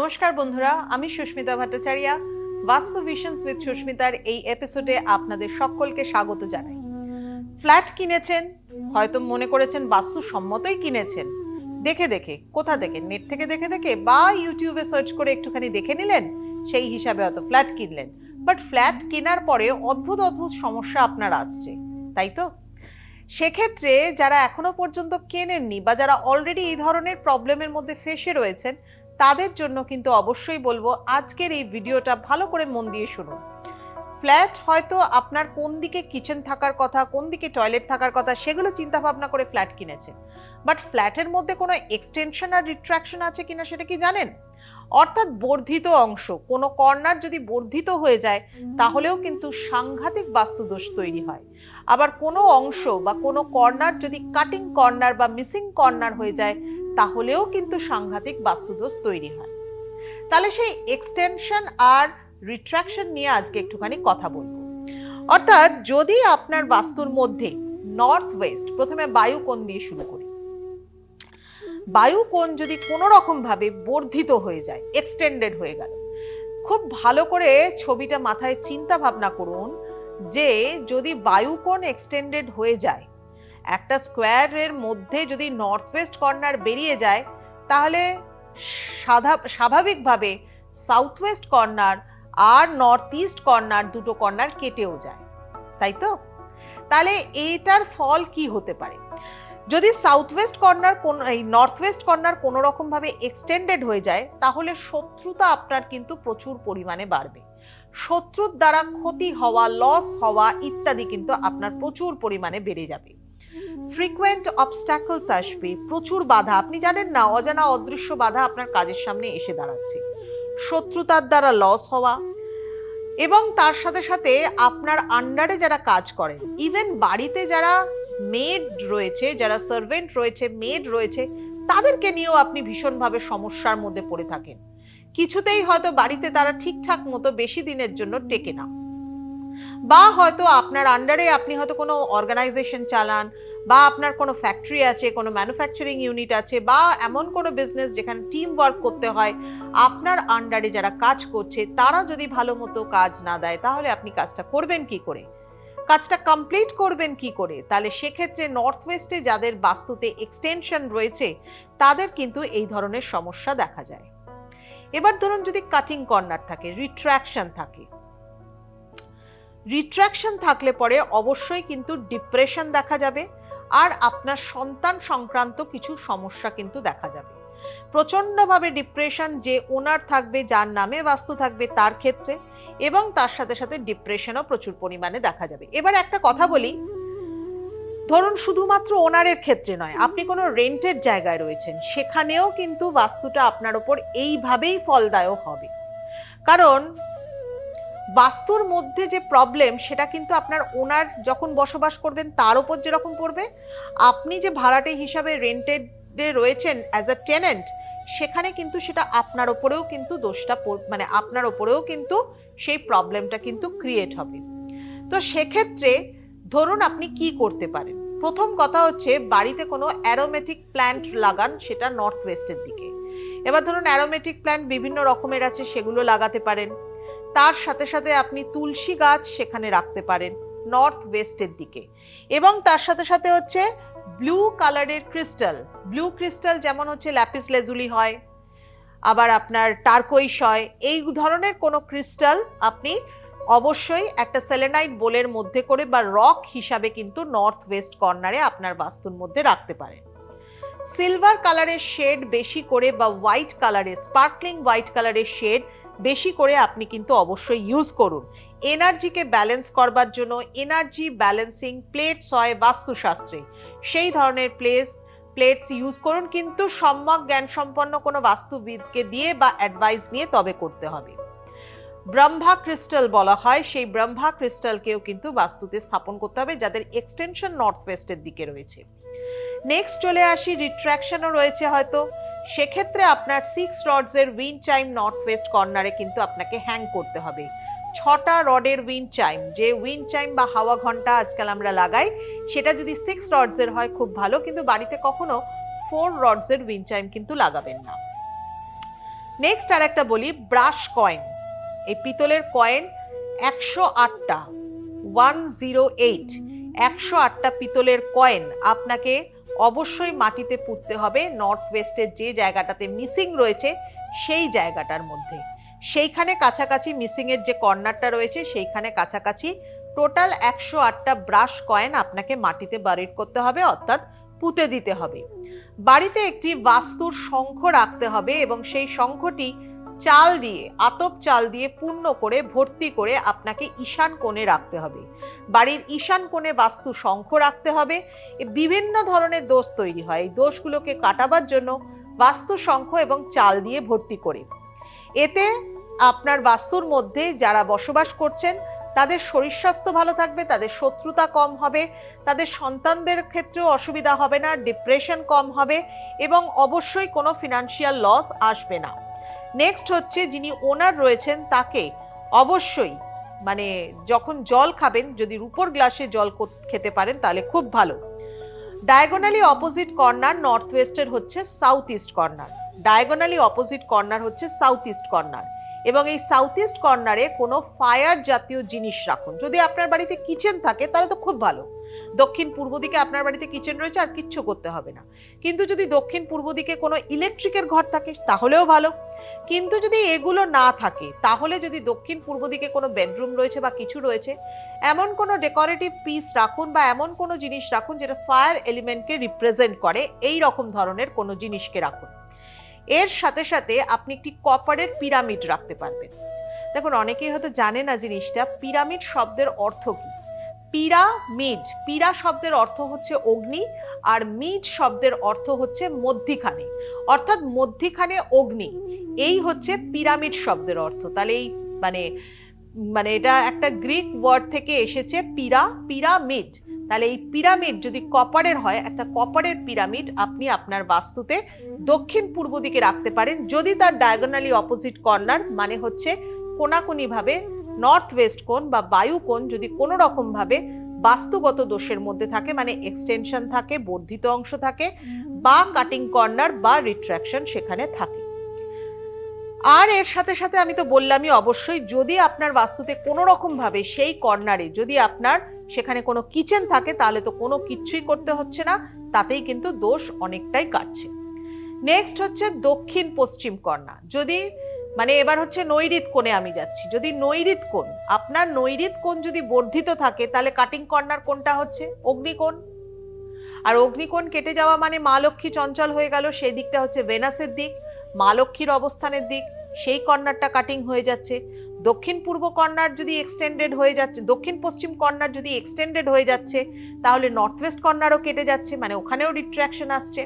নমস্কার বন্ধুরা, আমি সুস্মিতা ভট্টাচার্য। বাস্তু ভিশনস উইথ সুস্মিতার এই এপিসোডে আপনাদের সকলকে স্বাগত জানাই। ফ্ল্যাট কিনেছেন, হয়তো মনে করেছেন বাস্তুসম্মতই কিনেছেন, দেখে দেখে, কোথা থেকে, নেট থেকে দেখে দেখে বা ইউটিউবে সার্চ করে একটুখানি দেখে নিলেন, সেই হিসাবে হয়তো ফ্ল্যাট কিনলেন। বাট ফ্ল্যাট কেনার পরে অদ্ভুত অদ্ভুত সমস্যা আপনার আসছে, তাই তো? সেক্ষেত্রে যারা এখনো পর্যন্ত কেনেননি বা যারা অলরেডি এই ধরনের প্রবলেমের মধ্যে ফেসে রয়েছেন, তাদের জন্য কিন্তু অবশ্যই বলবো আজকের এই ভিডিওটা ভালো করে মন দিয়ে শুনুন। ফ্ল্যাট হয়তো আপনার কোন দিকে কিচেন থাকার কথা, কোন দিকে টয়লেট থাকার কথা, সেগুলো চিন্তা ভাবনা করে ফ্ল্যাট কিনেছেন। বাট ফ্ল্যাটের মধ্যে কোনো এক্সটেনশন আর রিট্রাকশন আছে কিনা সেটা কি জানেন? অর্থাৎ বর্ধিত অংশ, কোনো কর্নার যদি বর্ধিত হয়ে যায় তাহলেও কিন্তু সাংঘাতিক বাস্তুদোষ তৈরি হয়। আবার কোনো অংশ বা কোনো কর্নার যদি কাটিং কর্নার বা মিসিং কর্নার হয়ে যায় তাহলেও কিন্তু সাংঘাতিক বাস্তুদোষ তৈরি হয়। তাহলে সেই এক্সটেনশন আর রিট্রাকশন নিয়ে আজকে একটুখানি কথা বলবো। অর্থাৎ যদি আপনার বাস্তুর মধ্যে নর্থ ওয়েস্ট, প্রথমে বায়ু কোণ দিয়ে শুরু করি, বায়ু কোণ যদি কোনো রকম ভাবে বর্ধিত হয়ে যায়, এক্সটেন্ডেড হয়ে গেল, খুব ভালো করে ছবিটা মাথায় চিন্তা ভাবনা করুন যে যদি বায়ু কোণ এক্সটেন্ডেড হয়ে যায়, একটা স্কোয়ারের মধ্যে যদি নর্থ ওয়েস্ট কর্নার বেরিয়ে যায়, তাহলে স্বাভাবিকভাবে সাউথ ওয়েস্ট কর্নার আর নর্থ ইস্ট কর্নার, দুটো কর্নার কেটেও যায়, তাই তো? তাহলে এইটার ফল কি হতে পারে? যদি সাউথ ওয়েস্ট কর্নার, এই নর্থ ওয়েস্ট কর্নার কোনো রকম ভাবে এক্সটেন্ডেড হয়ে যায়, তাহলে শত্রুতা আপনার কিন্তু প্রচুর পরিমাণে বাড়বে। শত্রুর দ্বারা ক্ষতি হওয়া, লস হওয়া ইত্যাদি কিন্তু আপনার প্রচুর পরিমাণে বেড়ে যাবে। ফ্রিকোয়েন্ট অবস্ট্যাকলস আসবে, প্রচুর বাধা, আপনি জানেন না, অজানা অদৃশ্য বাধা আপনার কাজের সামনে এসে দাঁড়াচ্ছে। শত্রুতার দ্বারা লস হওয়া, এবং তার সাথে সাথে আপনার আন্ডারে যারা কাজ করেন, ইভেন বাড়িতে যারা মেড রয়েছে, যারা সার্ভেন্ট রয়েছে, মেড রয়েছে, তাদেরকে নিয়েও আপনি ভীষণভাবে সমস্যার মধ্যে পড়ে থাকেন। কিছুতেই হয়তো বাড়িতে তারা ঠিকঠাক মতো বেশি দিনের জন্য টেকে না। বা হয়তো আপনার আন্ডারে আপনি হয়তো কোনো অর্গানাইজেশন চালান, বা আপনার কোনো ফ্যাক্টরি আছে, কোনো ম্যানুফ্যাকচারিং ইউনিট আছে, বা এমন কোনো বিজনেস যেখানে টিম ওয়ার্ক করতে হয়, আপনার আন্ডারে যারা কাজ করছে তারা যদি ভালো মতো কাজ না দেয়, তাহলে আপনি কাজটা করবেন কি করে, কাজটা কমপ্লিট করবেন কি করে? তাহলে সেক্ষেত্রে নর্থ ওয়েস্টে যাদের বাস্তুতে এক্সটেনশন রয়েছে তাদের কিন্তু এই ধরনের সমস্যা দেখা যায়। এবার ধরুন যদি কাটিং কর্নার থাকে, রিট্রাকশন থাকে, রিট্রাকশন থাকলে পরে অবশ্যই কিন্তু ডিপ্রেশন দেখা যাবে, আর আপনার সন্তান সংক্রান্ত কিছু সমস্যা কিন্তু দেখা যাবে। প্রচন্ডভাবে ডিপ্রেশন যে ওনার থাকবে, যার নামে বাস্তু থাকবে তার ক্ষেত্রে, এবং তার সাথে সাথে ডিপ্রেশনও প্রচুর পরিমাণে দেখা যাবে। এবার একটা কথা বলি, ধরুন শুধুমাত্র ওনারের ক্ষেত্রে নয়, আপনি কোনো রেন্টের জায়গায় রয়েছেন, সেখানেও কিন্তু বাস্তুটা আপনার উপর এইভাবেই ফলদায়ক হবে। কারণ বাস্তুর মধ্যে যে প্রবলেম, সেটা কিন্তু আপনার ওনার যখন বসবাস করবেন তার উপর যেরকম পড়বে, আপনি যে ভাড়াটে হিসাবে রেন্টেডে রয়েছেন অ্যাজ আ টেনেন্ট, সেখানে কিন্তু সেটা আপনার ওপরেও কিন্তু দোষটা, মানে আপনার ওপরেও কিন্তু সেই প্রবলেমটা কিন্তু ক্রিয়েট হবে। তো সেক্ষেত্রে ধরুন আপনি কি করতে পারেন? প্রথম কথা হচ্ছে বাড়িতে কোনো অ্যারোমেটিক প্ল্যান্ট লাগান, সেটা নর্থ ওয়েস্টের দিকে। এবার ধরুন অ্যারোমেটিক প্ল্যান্ট বিভিন্ন রকমের আছে, সেগুলো লাগাতে পারেন। তার সাথে সাথে আপনি তুলসী গাছ সেখানে রাখতে পারেন নর্থ ওয়েস্টের দিকে। এবং তার সাথে সাথে হচ্ছে ব্লু কালারের ক্রিস্টাল, ব্লু ক্রিস্টাল যেমন হচ্ছে ল্যাপিস লেজুলি হয়, আবার আপনার টার্কোইস হয়, এই ধরনের কোনো ক্রিস্টাল আপনি অবশ্যই একটা সেলেনাইট বোলের মধ্যে করে বা রক হিসাবে কিন্তু নর্থ ওয়েস্ট কর্নারে আপনার বাস্তুর মধ্যে রাখতে পারেন। সিলভার কালারের শেড বেশি করে বা হোয়াইট কালারের, স্পার্কলিং হোয়াইট কালারের শেড বেশি করে আপনি কিন্তু অবশ্যই ইউজ করুন। এনার্জিকে ব্যালেন্স করবার জন্য এনার্জি ব্যালেন্সিং প্লেটস হয় বাস্তুশাস্ত্রে, সেই ধরনের প্লেটস ইউজ করুন, কিন্তু সম্যক জ্ঞান সম্পন্ন কোনো বাস্তুবিদকে দিয়ে বা অ্যাডভাইস নিয়ে তবে করতে হবে। ব্রহ্মা ক্রিস্টাল বলা হয়, সেই ব্রহ্মা ক্রিস্টালকেও কিন্তু বাস্তুতে স্থাপন করতে হবে যাদের এক্সটেনশন নর্থ ওয়েস্টের দিকে রয়েছে। নেক্সট চলে আসি, রিট্রাকশনও রয়েছে হয়তো, সেক্ষেত্রে আপনার 6 রডসের উইন্ড চাইম নর্থ ওয়েস্ট কর্নারে কিন্তু আপনাকে হ্যাং করতে হবে। 6টা রডের উইন্ড চাইম, যে উইন্ড চাইম বা হাওয়া ঘন্টা আজকাল আমরা লাগাই, সেটা যদি 6 রডসের হয় খুব ভালো, কিন্তু বাড়িতে কখনো 4 রডসের উইন্ড চাইম কিন্তু লাগাবেন না। নেক্সট আর একটা বলি, ব্রাশ কয়েন। এই পিতলের কয়েন 108টা, 108, 108টা পিতলের কয়েন আপনাকে অবশ্যই মাটিতে পুঁততে হবে নর্থ ওয়েস্টের যে জায়গাটাতে মিসিং রয়েছে সেই জায়গাটার মধ্যে। সেইখানে কাছাকাছি মিসিং এর যে কর্নারটা রয়েছে সেইখানে কাছাকাছি টোটাল 108টা ব্রাশ কয়েন আপনাকে মাটিতে বারিড করতে হবে, অর্থাৎ পুঁতে দিতে হবে। বাড়িতে একটি বাস্তুর শঙ্খ রাখতে হবে এবং সেই শঙ্খটি চাল দিয়ে, আতপ চাল দিয়ে পূর্ণ করে ভর্তি করে আপনাকে ঈশান কোণে রাখতে হবে। বাড়ির ঈশান কোণে বাস্তু শঙ্খ রাখতে হবে। বিভিন্ন ধরনের দোষ তৈরি হয়, এই দোষগুলোকে কাটাবার জন্য বাস্তু শঙ্খ এবং চাল দিয়ে ভর্তি করে, এতে আপনার বাস্তুর মধ্যে যারা বসবাস করছেন তাদের শরীর স্বাস্থ্য ভালো থাকবে, তাদের শত্রুতা কম হবে, তাদের সন্তানদের ক্ষেত্রেও অসুবিধা হবে না, ডিপ্রেশন কম হবে এবং অবশ্যই কোনো ফিনান্সিয়াল লস আসবে না। নেক্সট হচ্ছে, যিনি ওনার রয়েছেন তাকে অবশ্যই মানে যখন জল খাবেন, যদি রূপোর গ্লাসে জল খেতে পারেন তাহলে খুব ভালো। ডায়াগোনালি অপোজিট কর্নার নর্থ ওয়েস্টের হচ্ছে south east corner, diagonally opposite corner হচ্ছে সাউথ ইস্ট কর্নার, এবং এই সাউথ ইস্ট কর্নারে কোনো ফায়ার জাতীয় জিনিস রাখুন। যদি আপনার বাড়িতে কিচেন থাকে তাহলে তো খুব ভালো, দক্ষিণ পূর্ব দিকে আপনার বাড়িতে কিচেন রয়েছে আর কিচ্ছু করতে হবে না। কিন্তু যদি দক্ষিণ পূর্ব দিকে কোনো ইলেকট্রিকের ঘর থাকে তাহলেও ভালো। কিন্তু যদি এগুলো না থাকে তাহলে যদি দক্ষিণ পূর্ব দিকে কোনো বেডরুম রয়েছে বা কিছু রয়েছে, এমন কোনো ডেকোরেটিভ পিস রাখুন বা এমন কোনো জিনিস রাখুন যেটা ফায়ার এলিমেন্টকে রিপ্রেজেন্ট করে, এই রকম ধরনের কোনো জিনিসকে রাখুন। এর সাথে সাথে আপনি একটি কপারের পিরামিড রাখতে পারবেন। দেখুন, অনেকেই হয়তো জানে না জিনিসটা, পিরামিড শব্দের অর্থ কি। পিরামিড, পিরা শব্দের অর্থ হচ্ছে অগ্নি, আর মিড শব্দের অর্থ হচ্ছে মধ্যিখানে, অর্থাৎ মধ্যিখানে অগ্নি, এই হচ্ছে পিরামিড শব্দের অর্থ। তাহলে এই মানে এটা একটা গ্রিক ওয়ার্ড থেকে এসেছে, পিরামিড। তাহলে এই পিরামিড যদি কপারের হয়, একটা কপারের পিরামিড আপনি আপনার বাস্তুতে দক্ষিণ পূর্ব দিকে রাখতে পারেন, যদি তার ডায়াগোনালি অপোজিট কর্নার মানে হচ্ছে কোনাকুনি ভাবে নর্থ ওয়েস্ট কোণ বা বায়ু কোণ যদি কোনো রকম ভাবে বাস্তুগত দোষের মধ্যে থাকে, মানে এক্সটেনশন থাকে, বর্ধিত অংশ থাকে, বা কাটিং কর্নার বা রিট্রাকশন সেখানে থাকে। আর এর সাথে সাথে আমি তো বললামই, অবশ্যই যদি আপনার বাস্তুতে কোনো রকম ভাবে সেই কর্নারে যদি আপনার সেখানে কোনো কিচেন থাকে তাহলে তো কোনো কিচ্ছুই করতে হচ্ছে না, তাতেই কিন্তু দোষ অনেকটাই কাটছে। নেক্সট হচ্ছে দক্ষিণ পশ্চিম কর্নার। যদি এবার হচ্ছে নৈঋত কোণে আমি যাচ্ছি, যদি নৈঋত কোণ, আপনার নৈঋত কোণ যদি বর্ধিত থাকে তাহলে কাটিং কর্নার কোনটা হচ্ছে? অগ্নিকোণ। আর অগ্নিকোণ কেটে যাওয়া মানে মা লক্ষ্মী চঞ্চল হয়ে গেল, সেই দিকটা হচ্ছে ভেনাসের দিক, মা লক্ষ্মীর অবস্থানের দিক, সেই কর্নারটা কাটিং হয়ে যাচ্ছে। দক্ষিণ পূর্ব কর্নার যদি এক্সটেন্ডেড হয়ে যাচ্ছে, দক্ষিণ পশ্চিম কর্নার যদি এক্সটেন্ডেড হয়ে যাচ্ছে তাহলে নর্থ ওয়েস্ট কর্নারও কেটে যাচ্ছে, মানে ওখানেও রিট্রাকশন আসছে।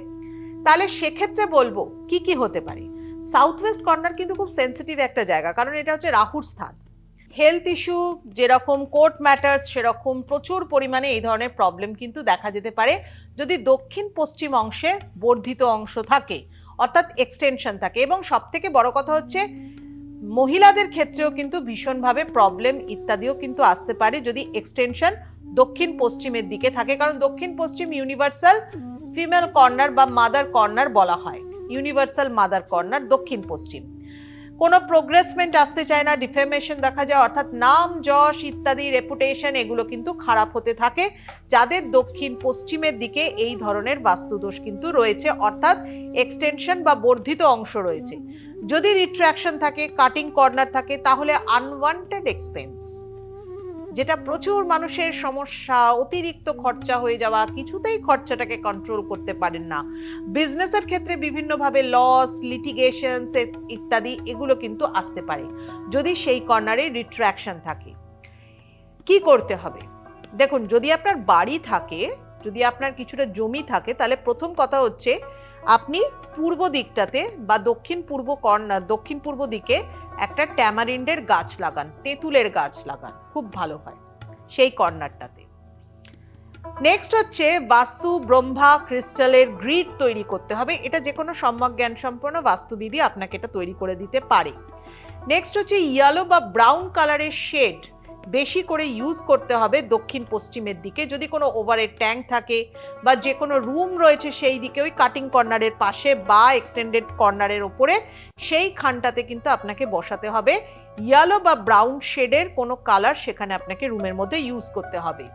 তাহলে সেক্ষেত্রে বলবো কি কি হতে পারে। সাউথ ওয়েস্ট কর্নার কিন্তু খুব সেন্সিটিভ একটা জায়গা, কারণ এটা হচ্ছে রাহুর স্থান। হেলথ ইস্যু যেরকম কোর্ট ম্যাটার্স, সেরকম প্রচুর পরিমাণে এই ধরনের প্রবলেম কিন্তু দেখা যেতে পারে যদি দক্ষিণ পশ্চিম অংশে বর্ধিত অংশ থাকে, অর্থাৎ এক্সটেনশন থাকে। এবং সব থেকে বড় কথা হচ্ছে মহিলাদের ক্ষেত্রেও কিন্তু ভীষণভাবে প্রবলেম ইত্যাদিও কিন্তু আসতে পারে যদি এক্সটেনশন দক্ষিণ পশ্চিমের দিকে থাকে, কারণ দক্ষিণ পশ্চিম ইউনিভার্সাল ফিমেল কর্নার বা মাদার কর্নার বলা হয়, ইউনিভার্সাল মাদার কর্নার দক্ষিণ পশ্চিম। কোনো প্রোগ্রেসমেন্ট আসতে চায় না, ডিফেমেশন দেখা যায়, অর্থাৎ নাম যশ ইত্যাদি রেপুটেশন এগুলো কিন্তু খারাপ হতে থাকে যাদের দক্ষিণ পশ্চিমের দিকে এই ধরনের বাস্তুদোষ কিন্তু রয়েছে, অর্থাৎ এক্সটেনশন বা বর্ধিত অংশ রয়েছে। যদি রিট্রাকশন থাকে, কাটিং কর্নার থাকে, তাহলে আনওয়ান্টেড এক্সপেন্স, যেটা প্রচুর মানুষের সমস্যা, অতিরিক্ত খরচা হয়ে যাওয়া, কিছুতেই খরচাটাকে কন্ট্রোল করতে পারেন না, বিজনেসের ক্ষেত্রে বিভিন্নভাবে লস, লিটিগেশন ইত্যাদি এগুলো কিন্তু আসতে পারে যদি সেই কর্নারে রিট্রাকশন থাকে। কি করতে হবে? দেখুন, যদি আপনার বাড়ি থাকে, যদি আপনার কিছুটা জমি থাকে, তাহলে প্রথম কথা হচ্ছে আপনি পূর্ব দিকটাতে বা দক্ষিণ পূর্ব দিকে একটা ট্যামারিন্ডের গাছ লাগান, তেঁতুলের গাছ লাগান, খুব ভালো হয় সেই কর্নারটাতে। নেক্সট হচ্ছে বাস্তু ব্রহ্মা ক্রিস্টালের গ্রিড তৈরি করতে হবে, এটা যে কোনো সম্যক জ্ঞান সম্পন্ন বাস্তুবিধি আপনাকে এটা তৈরি করে দিতে পারে। নেক্সট হচ্ছে ইয়েলো বা ব্রাউন কালারের শেড বেশি করে ইউজ করতে হবে দক্ষিণ পশ্চিমের দিকে। যদি কোনো ওভারের ট্যাঙ্ক থাকে বা যে কোনো রুম রয়েছে সেই দিকে ওই কাটিং কর্নারের পাশে বা এক্সটেন্ডেড কর্নারের ওপরে সেই খানটাতে কিন্তু আপনাকে বসাতে হবে ইয়েলো বা ব্রাউন শেডের কোনো কালার, সেখানে আপনাকে রুমের মধ্যে ইউজ করতে হবে।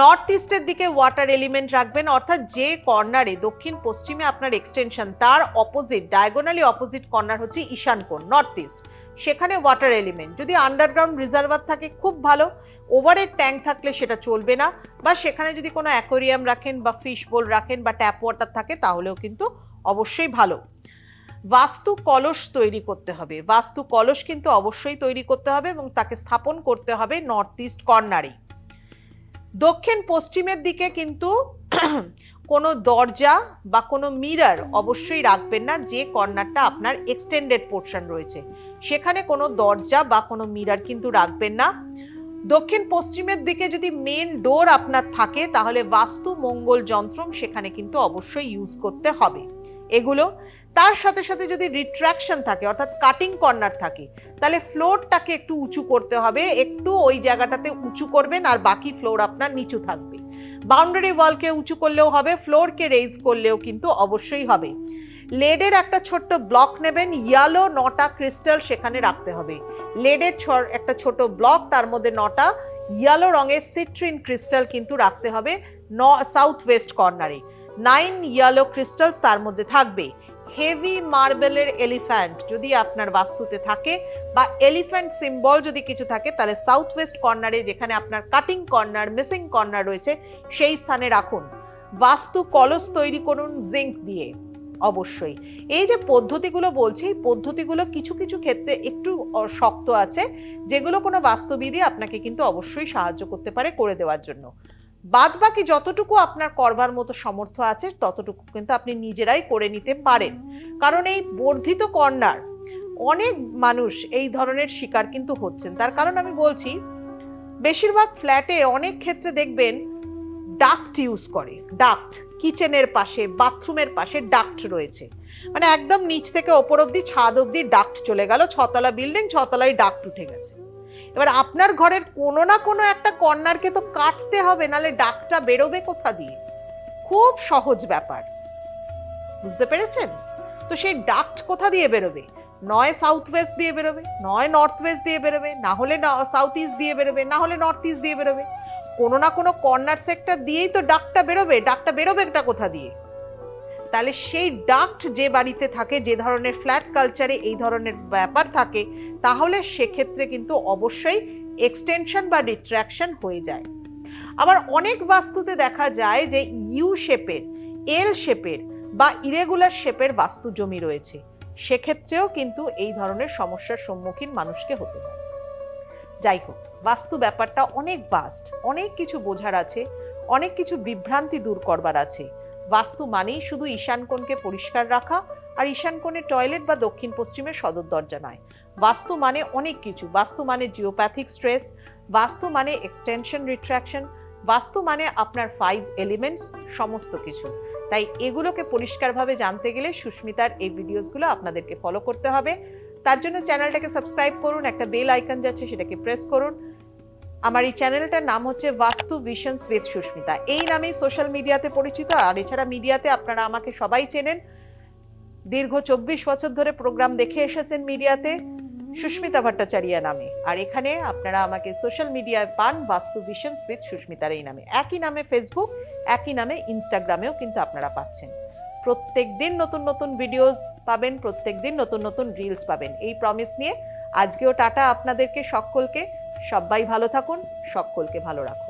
নর্থ ইস্টের দিকে ওয়াটার এলিমেন্ট রাখবেন, অর্থাৎ যে কর্নারে দক্ষিণ পশ্চিমে আপনার এক্সটেনশন তার অপোজিট, ডায়াগোনালি অপোজিট কর্নার হচ্ছে ঈশান কোণ, নর্থ ইস্ট, সেখানে ওয়াটার এলিমেন্ট। যদি আন্ডারগ্রাউন্ড রিজার্ভার থাকে খুব ভালো, ওভারের ট্যাঙ্ক থাকলে সেটা চলবে না, বা সেখানে যদি কোনো অ্যাকোয়ারিয়াম রাখেন বা ফিশ বোল রাখেন বা ট্যাপ ওয়াটার থাকে তাহলেও কিন্তু অবশ্যই ভালো। বাস্তু কলস তৈরি করতে হবে, বাস্তু কলস কিন্তু অবশ্যই তৈরি করতে হবে এবং তাকে স্থাপন করতে হবে নর্থ ইস্ট কর্নারে। দক্ষিণ পশ্চিমের দিকে কিন্তু কোনো দরজা বা কোনো মিরর অবশ্যই রাখবেন না, যে কর্নারটা আপনার এক্সটেন্ডেড পোর্শন রয়েছে সেখানে কোনো দরজা বা কোনো মিরর কিন্তু রাখবেন না। দক্ষিণ পশ্চিমের দিকে যদি মেন ডোর আপনার থাকে তাহলে বাস্তু মঙ্গল যন্ত্রম সেখানে কিন্তু অবশ্যই ইউজ করতে হবে এগুলো। তার সাথে সাথে যদি রিট্রাকশন থাকে অর্থাৎ কাটিং কর্নার থাকে তাহলে ফ্লোরটাকে একটু উঁচু করতে হবে, একটু ওই জায়গাটাতে উঁচু করবেন আর বাকি ফ্লোর আপনার নিচু থাকবে। বাউন্ডারি ওয়ালকে উঁচু করলেও হবে, ফ্লোরকে রেজ করলেও কিন্তু অবশ্যই হবে। লেডের একটা ছোট্ট ব্লক নেবেন, ইয়েলো 9টা ক্রিস্টাল সেখানে রাখতে হবে। লেডের একটা ছোট ব্লক, তার মধ্যে 9টা ইয়েলো রঙের সিট্রিন ক্রিস্টাল কিন্তু রাখতে হবে সাউথ ওয়েস্ট কর্নারে। 9 ইয়েলো ক্রিস্টালস তার মধ্যে থাকবে। হেভি মার্বেলের এলিফ্যান্ট যদি আপনার বাস্তুতে থাকে বা এলিফ্যান্ট সিম্বল যদি কিছু থাকে তাহলে সাউথ ওয়েস্ট কর্নারে, যেখানে আপনার কাটিং কর্নার মিসিং কর্নার রয়েছে সেই স্থানে রাখুন। বাস্তু কলস তৈরি করুন জিঙ্ক দিয়ে অবশ্যই। এই যে পদ্ধতিগুলো বলছি, এই পদ্ধতিগুলো কিছু কিছু ক্ষেত্রে একটু শক্ত আছে, যেগুলো কোনো বাস্তুবিদই আপনাকে কিন্তু অবশ্যই সাহায্য করতে পারে করে দেওয়ার জন্য। বাদ বাকি যতটুকু আপনার করবার মতো সামর্থ্য আছে ততটুকু কিন্তু আপনি নিজেরাই করে নিতে পারেন, কারণ এই বর্ধিত কর্নার অনেক মানুষ এই ধরনের শিকার কিন্তু হচ্ছেন। তার কারণ আমি বলছি, বেশিরভাগ ফ্ল্যাটে অনেক ক্ষেত্রে দেখবেন ডাক্ট ইউজ করে, ডাক্ট কিচেনের পাশে বাথরুমের পাশে ডাক্ট রয়েছে, মানে একদম নিচ থেকে ওপর অব্দি ছাদ অব্দি ডাক্ট চলে গেল, 6তলা বিল্ডিং 6তলায় ডাক্ট উঠে গেছে। এবার আপনার ঘরের কোনো না কোনো একটা কর্নারকে তো কাটতে হবে, নাহলে ডাকটা বেরোবে কোথা দিয়ে? খুব সহজ ব্যাপার, বুঝতে পেরেছেন? তো সেই ডাক্ট কোথা দিয়ে বেরোবে? নয় সাউথ ওয়েস্ট দিয়ে বেরোবে, নয় নর্থ ওয়েস্ট দিয়ে বেরোবে, না হলে সাউথ ইস্ট দিয়ে বেরোবে, না হলে নর্থ ইস্ট দিয়ে বেরোবে। কোনো না কোনো কর্নার সেক্টর দিয়েই তো ডাক্টটা বেরোবে। ডাক্টটা বেরোবে একটা কোথা দিয়ে? তাহলে সেই ডাক্ট যে বাড়িতে থাকে, যে ধরনের ফ্ল্যাট কালচারে এই ধরনের ব্যাপার থাকে, তাহলে সেক্ষেত্রে কিন্তু অবশ্যই এক্সটেনশন বা রিট্রাকশন হয়ে যায়। আবার অনেক বাস্তুতে দেখা যায় যে ইউ শেপের, এল শেপের বা ইরেগুলার শেপের বাস্তু জমি রয়েছে, সেক্ষেত্রেও কিন্তু এই ধরনের সমস্যার সম্মুখীন মানুষকে হতে হয়। যাই হোক, বাস্তু ব্যাপারটা অনেক ভাস্ট, অনেক কিছু বোঝার আছে, অনেক কিছু বিভ্রান্তি দূর করবার আছে। বাস্তু মানেই শুধু ঈশান কোণকে পরিষ্কার রাখা আর ঈশান কোণে টয়লেট বা দক্ষিণ পশ্চিমের সদর দরজা নয়। বাস্তু মানে অনেক কিছু। বাস্তু মানে জিওপ্যাথিক স্ট্রেস, বাস্তু মানে এক্সটেনশন রিট্রাকশন, বাস্তু মানে আপনার 5 এলিমেন্টস, সমস্ত কিছু। তাই এগুলোকে পরিষ্কারভাবে জানতে গেলে সুস্মিতার এই ভিডিওসগুলো আপনাদেরকে ফলো করতে হবে। তার জন্য চ্যানেলটাকে সাবস্ক্রাইব করুন, একটা বেল আইকন যাচ্ছে সেটাকে প্রেস করুন। আমার এই চ্যানেলটার নাম হচ্ছে বাস্তু ভিশনস উইথ সুস্মিতা, এই নামেই সোশ্যাল মিডিয়াতে পরিচিত। আর এছাড়া মিডিয়াতে আপনারা আমাকে সবাই চেনেন, দীর্ঘ 24 বছর ধরে প্রোগ্রাম দেখে এসেছেন মিডিয়াতে সুস্মিতা ভট্টাচার্য নামে। আর এখানে আপনারা আমাকে সোশ্যাল মিডিয়ায় পান বাস্তু ভিশনস উইথ সুস্মিতার এই নামে। একই নামে ফেসবুক, একই নামে ইনস্টাগ্রামেও কিন্তু আপনারা পাচ্ছেন। প্রত্যেক দিন নতুন নতুন ভিডিওস পাবেন, প্রত্যেক দিন নতুন নতুন রিলস পাবেন, এই প্রমিস নিয়ে আজকেও টাটা আপনাদেরকে সকলকে। সবাই ভালো থাকুন, সকলকে ভালো রাখুন।